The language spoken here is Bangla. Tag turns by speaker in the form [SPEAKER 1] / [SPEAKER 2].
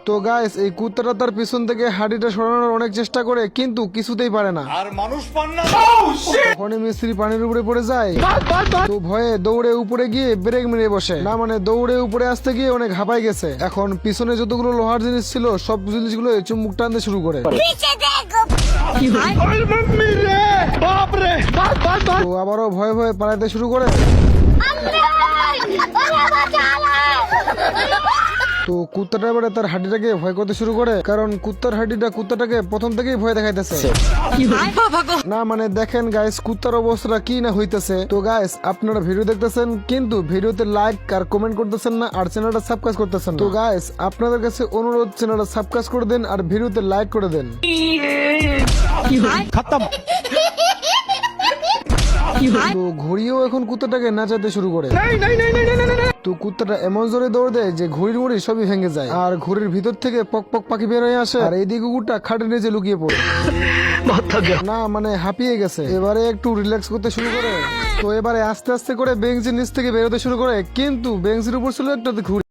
[SPEAKER 1] তো গাইস এই কুত্তাটা তার পিছন থেকে হাড়িটা সরানোর অনেক চেষ্টা করে কিন্তু কিছুতেই পারে না।
[SPEAKER 2] আর মানুষ পান না।
[SPEAKER 1] তখনই মিস্ত্রি পানির উপরে পড়ে যায়। তো ভয়ে দৌড়ে উপরে গিয়ে ব্রেক মেরে বসে, না মানে দৌড়ে উপরে আসতে গিয়ে অনেক হাঁপাই গেছে। এখন পিছনে যতগুলো লোহার জিনিস ছিল সব জিনিসগুলো চুম্বুক টানতে শুরু করে। তো আবারও ভয়ে ভয়ে পালাতে শুরু করে। তো কুত্তাটা এবারে তার হাড্ডিটাকে ভয় করতে শুরু করে, কারণ কুত্তার হাড্ডিটা কুত্তাটাকে প্রথম থেকেই ভয় দেখাইতেছে। না মানে দেখেন গাইস কুত্তার অবস্থাটা কি না হইতেছে। তো গাইস আপনারা ভিডিও দেখতেছেন কিন্তু ভিডিওতে লাইক আর কমেন্ট করতেছেন না আর চ্যানেলটা সাবস্ক্রাইব করতেছেন না। তো গাইস আপনাদের কাছে অনুরোধ চ্যানেলটা সাবস্ক্রাইব করে দেন আর ভিডিওতে লাইক করে দেন। তো ঘুড়িও এখন কুত্তাটাকে নাচাতে শুরু করে। তো কুত্তাটা এমন জোরে দৌড় দেয় যে ঘুড়ির মুড়ি সবই ভেঙে যায় আর ঘুড়ির ভিতর থেকে পক পক পাখি বের হয়ে আসে আর এইদিকে কুকুরটা খাটের নিচে লুকিয়ে পড়ে। না মানে হাঁপিয়ে গেছে, এবারে একটু রিল্যাক্স করতে শুরু করে। তো এবারে আস্তে আস্তে করে বেঞ্চের নিচ থেকে বেরোতে শুরু করে কিন্তু বেঞ্চের উপর ছিল একটা ঘুড়ি।